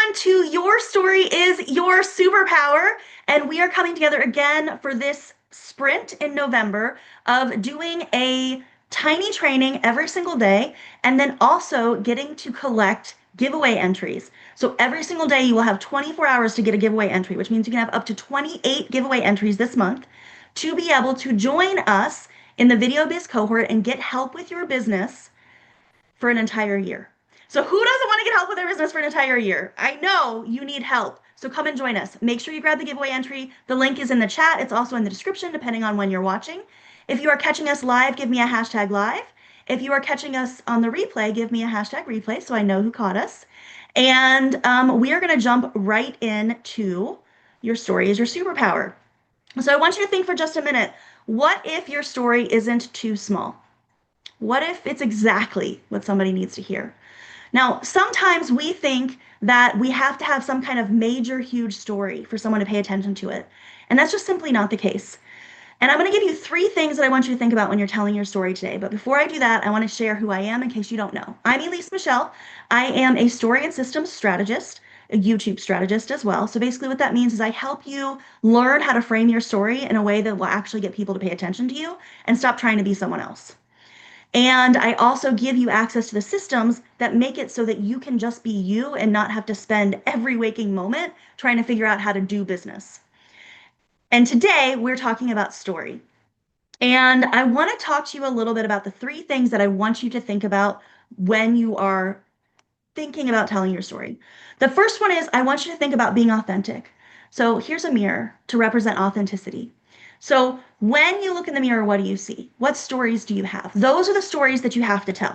everyone to Your Story is Your Superpower. And we are coming together again for this sprint in November of doing a tiny training every single day and then also getting to collect giveaway entries. So every single day you will have 24 hours to get a giveaway entry, which means you can have up to 28 giveaway entries this month to be able to join us in the Video Biz cohort and get help with your business for an entire year. So who doesn't want to get help with their business for an entire year? I know you need help. So come and join us. Make sure you grab the giveaway entry. The link is in the chat. It's also in the description, depending on when you're watching. If you are catching us live, give me a hashtag live. If you are catching us on the replay, give me a hashtag replay so I know who caught us. And we are going to jump right into Your Story is Your Superpower. So I want you to think for just a minute. What if your story isn't too small? What if it's exactly what somebody needs to hear? Now, sometimes we think that we have to have some kind of major, huge story for someone to pay attention to it. And that's just simply not the case. And I'm going to give you 3 things that I want you to think about when you're telling your story today. But before I do that, I want to share who I am in case you don't know. I'm Elise Michelle. I am a story and systems strategist, a YouTube strategist as well. So basically what that means is I help you learn how to frame your story in a way that will actually get people to pay attention to you and stop trying to be someone else. And I also give you access to the systems that make it so that you can just be you and not have to spend every waking moment trying to figure out how to do business. And today we're talking about story. And I want to talk to you a little bit about the 3 things that I want you to think about when you are thinking about telling your story. The first one is I want you to think about being authentic. So here's a mirror to represent authenticity. So when you look in the mirror, what do you see? What stories do you have? Those are the stories that you have to tell.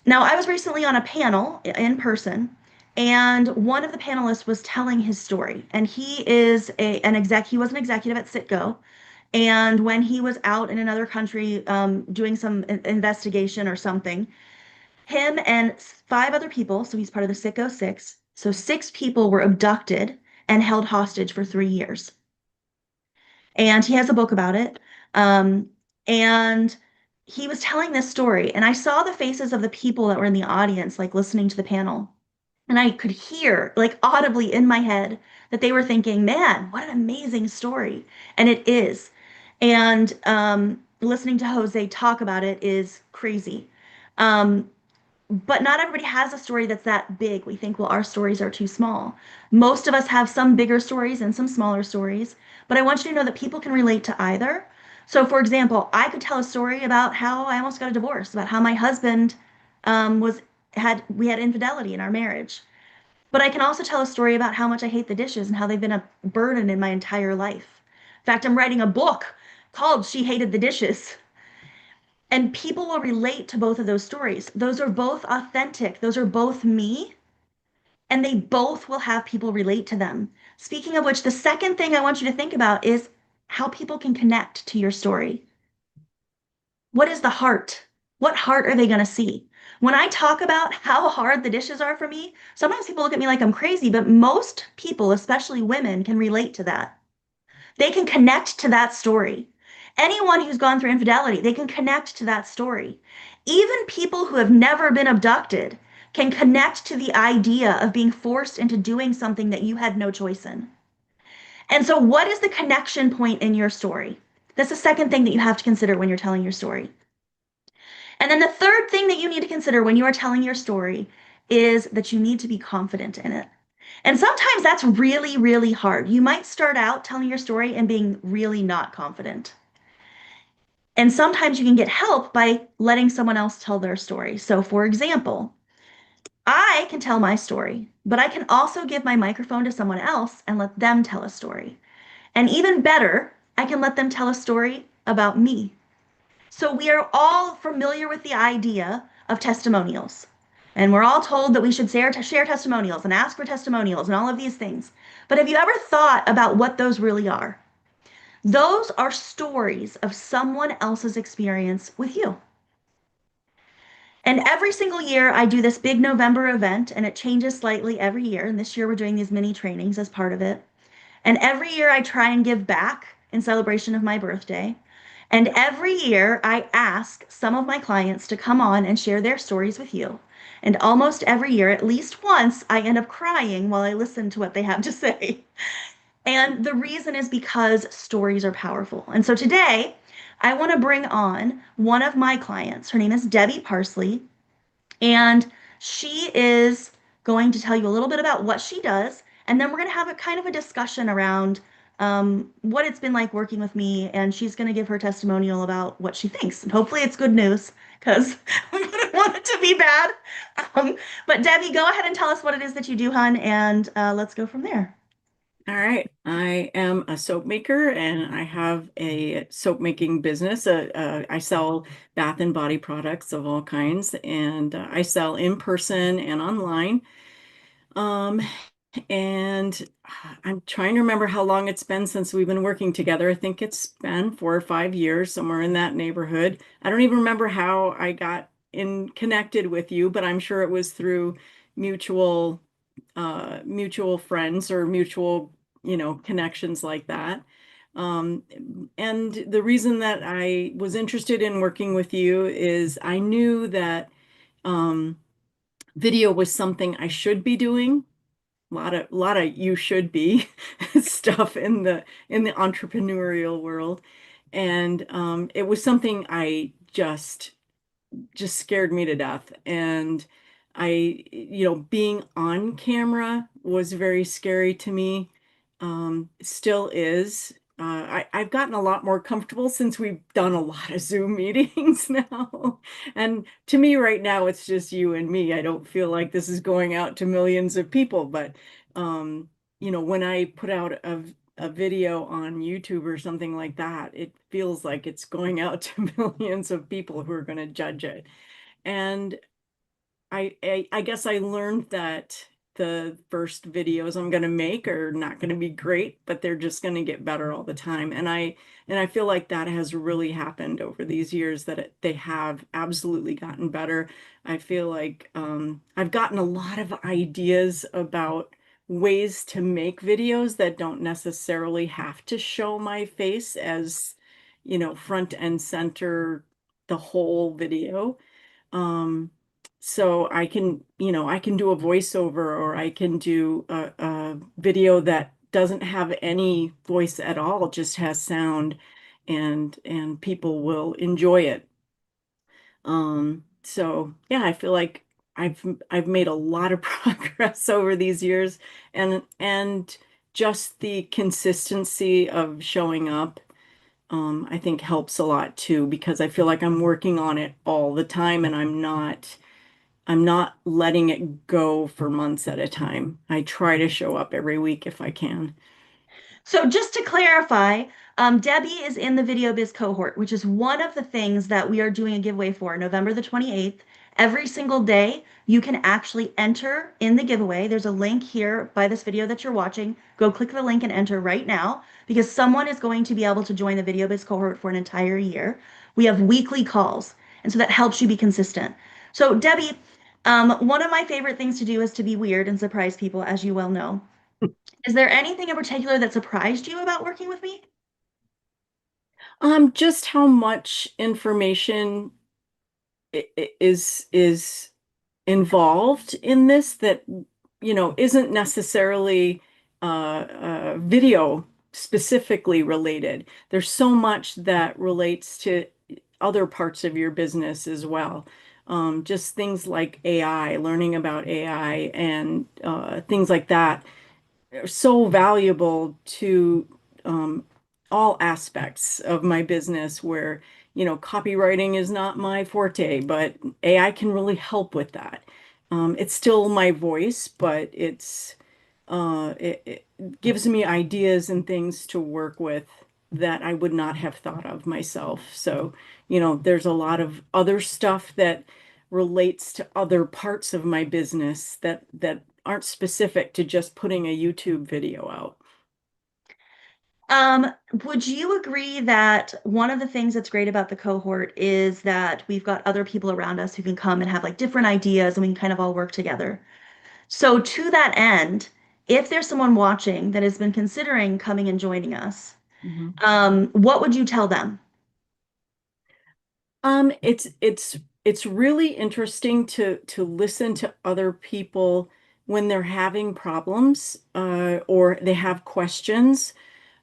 Now, I was recently on a panel in person, and one of the panelists was telling his story. And he is he was an executive at Citgo. And when he was out in another country doing some investigation or something, him and 5 other people, so he's part of the Citgo 6, so 6 people were abducted and held hostage for 3 years. And he has a book about it. And he was telling this story, and I saw the faces of the people that were in the audience, like listening to the panel. And I could hear, like audibly in my head, that they were thinking, man, what an amazing story. And it is. And listening to Jose talk about it is crazy. But not everybody has a story that's that big. We think, well, our stories are too small. Most of us have some bigger stories and some smaller stories, but I want you to know that people can relate to either. So, for example, I could tell a story about how I almost got a divorce, about how my husband we had infidelity in our marriage. But I can also tell a story about how much I hate the dishes and how they've been a burden in my entire life. In fact, I'm writing a book called She Hated the Dishes. And people will relate to both of those stories. Those are both authentic. Those are both me. And they both will have people relate to them. Speaking of which, the second thing I want you to think about is how people can connect to your story. What is the heart? What heart are they going to see? When I talk about how hard the dishes are for me, sometimes people look at me like I'm crazy, but most people, especially women, can relate to that. They can connect to that story. Anyone who's gone through infidelity, they can connect to that story. Even people who have never been abducted can connect to the idea of being forced into doing something that you had no choice in. And so what is the connection point in your story? That's the second thing that you have to consider when you're telling your story. And then the third thing that you need to consider when you are telling your story is that you need to be confident in it. And sometimes that's really, really hard. You might start out telling your story and being really not confident. And sometimes you can get help by letting someone else tell their story. So, for example, I can tell my story, but I can also give my microphone to someone else and let them tell a story. And even better, I can let them tell a story about me. So we are all familiar with the idea of testimonials. And we're all told that we should share testimonials and ask for testimonials and all of these things. But have you ever thought about what those really are? Those are stories of someone else's experience with you. And every single year I do this big November event, and it changes slightly every year. And this year we're doing these mini trainings as part of it. And every year I try and give back in celebration of my birthday. And every year I ask some of my clients to come on and share their stories with you. And almost every year, at least once, I end up crying while I listen to what they have to say. And the reason is because stories are powerful. And so today, I want to bring on one of my clients. Her name is Debbie Parsley, and she is going to tell you a little bit about what she does. And then we're going to have a kind of a discussion around what it's been like working with me. And she's going to give her testimonial about what she thinks. And hopefully, it's good news because we wouldn't want it to be bad. Um, but Debbie, go ahead and tell us what it is that you do, hon, and let's go from there. All right. I am a soap maker and I have a soap making business. I sell bath and body products of all kinds and I sell in person and online. Um, and I'm trying to remember how long it's been since we've been working together. I think it's been 4 or 5 years, somewhere in that neighborhood. I don't even remember how I got in connected with you, but I'm sure it was through mutual mutual friends or mutual, connections like that. Um, and the reason that I was interested in working with you is I knew that um, video was something I should be doing. A lot of you should be stuff in the entrepreneurial world, and it was something I just scared me to death. And being on camera was very scary to me. Still is. I've gotten a lot more comfortable since we've done a lot of Zoom meetings now. And to me, right now, it's just you and me. I don't feel like this is going out to millions of people. But, when I put out a video on YouTube or something like that, it feels like it's going out to millions of people who are going to judge it. And I guess I learned that the first videos I'm going to make are not going to be great, but they're just going to get better all the time. And I feel like that has really happened over these years, that they have absolutely gotten better. I feel like I've gotten a lot of ideas about ways to make videos that don't necessarily have to show my face as, front and center the whole video. Um, so I can do a voiceover, or I can do a video that doesn't have any voice at all, just has sound, and people will enjoy it. So yeah, I feel like I've made a lot of progress over these years, and just the consistency of showing up, I think helps a lot too, because I feel like I'm working on it all the time and I'm not letting it go for months at a time. I try to show up every week if I can. So just to clarify, Debbie is in the Video Biz cohort, which is one of the things that we are doing a giveaway for November the 28th. Every single day, you can actually enter in the giveaway. There's a link here by this video that you're watching. Go click the link and enter right now because someone is going to be able to join the Video Biz cohort for an entire year. We have weekly calls, and so that helps you be consistent. So, Debbie, one of my favorite things to do is to be weird and surprise people, as you well know. Is there anything in particular that surprised you about working with me? Just how much information is involved in this, that isn't necessarily video specifically related. There's so much that relates to other parts of your business as well. Just things like AI, learning about AI, and things like that are so valuable to um, all aspects of my business, where, copywriting is not my forte, but AI can really help with that. It's still my voice, but it gives me ideas and things to work with that I would not have thought of myself. So, there's a lot of other stuff that relates to other parts of my business that aren't specific to just putting a YouTube video out. Um, would you agree that one of the things that's great about the cohort is that we've got other people around us who can come and have like different ideas and we can kind of all work together? So, to that end, if there's someone watching that has been considering coming and joining us, Mhm. what would you tell them? It's it's really interesting to listen to other people when they're having problems or they have questions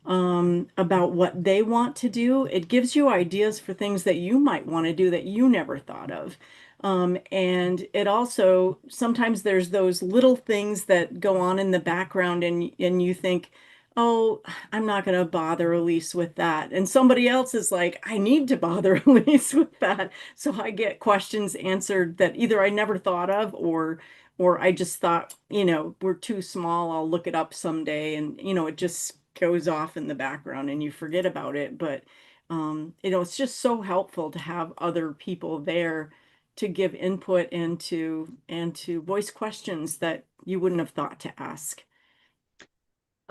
about what they want to do. It gives you ideas for things that you might want to do that you never thought of. And it also, sometimes there's those little things that go on in the background and you think, oh, I'm not going to bother Elise with that. And somebody else is like, I need to bother Elise with that. So I get questions answered that either I never thought of or I just thought, we're too small. I'll look it up someday. And, it just goes off in the background and you forget about it. But, it's just so helpful to have other people there to give input and to voice questions that you wouldn't have thought to ask.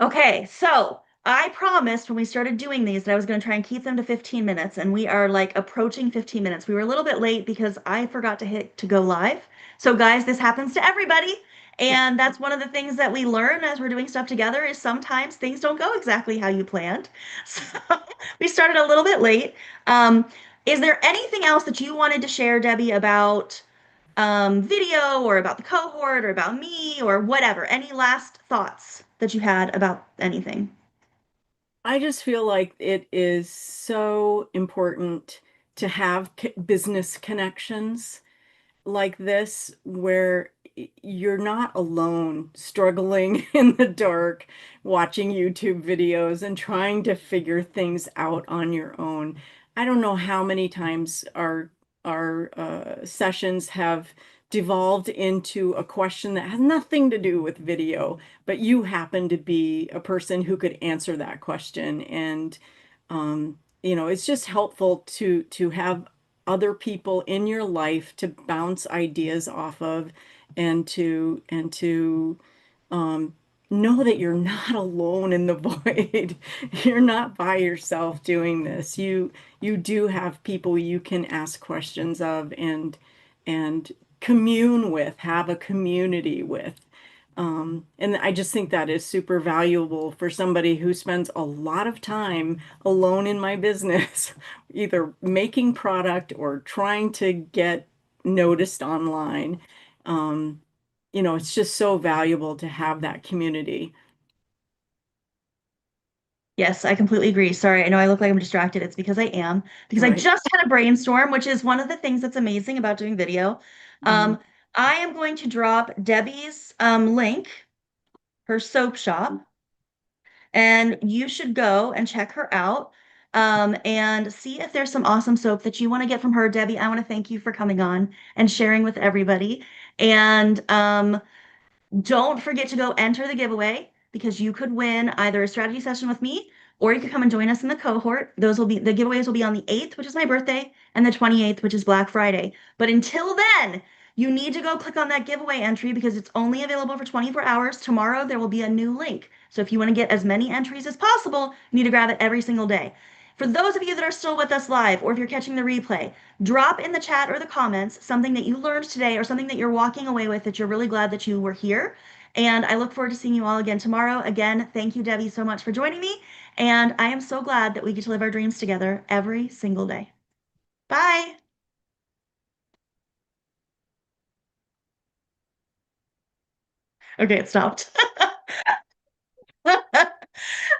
Okay, so I promised when we started doing these that I was going to try and keep them to 15 minutes, and we are like approaching 15 minutes. We were a little bit late because I forgot to hit to go live. So, guys, this happens to everybody. And that's one of the things that we learn as we're doing stuff together is sometimes things don't go exactly how you planned. So we started a little bit late. Um, is there anything else that you wanted to share, Debbie, about video or about the cohort or about me or whatever. Any last thoughts that you had about anything? I just feel like it is so important to have business connections like this where you're not alone struggling in the dark watching YouTube videos and trying to figure things out on your own. I don't know how many times our sessions have devolved into a question that has nothing to do with video, but you happen to be a person who could answer that question. And it's just helpful to have other people in your life to bounce ideas off of and to um, know that you're not alone in the void. You're not by yourself doing this. You do have people you can ask questions of and commune with, have a community with. And I just think that is super valuable for somebody who spends a lot of time alone in my business, either making product or trying to get noticed online. Um, it's just so valuable to have that community. Yes, I completely agree. Sorry, I know I look like I'm distracted. It's because I am, because I Right. just had a brainstorm, which is one of the things that's amazing about doing video. Mhm. Um, I am going to drop Debbie's link, her soap shop, and you should go and check her out and see if there's some awesome soap that you want to get from her. Debbie, I want to thank you for coming on and sharing with everybody. And don't forget to go enter the giveaway because you could win either a strategy session with me or you could come and join us in the cohort. The giveaways will be on the 8th, which is my birthday, and the 28th, which is Black Friday. But until then, you need to go click on that giveaway entry because it's only available for 24 hours. Tomorrow, there will be a new link. So if you want to get as many entries as possible, you need to grab it every single day. For those of you that are still with us live, or if you're catching the replay, drop in the chat or the comments something that you learned today or something that you're walking away with that you're really glad that you were here. And I look forward to seeing you all again tomorrow. Again, thank you, Debbie, so much for joining me. And I am so glad that we get to live our dreams together every single day. Bye. Okay, it stopped.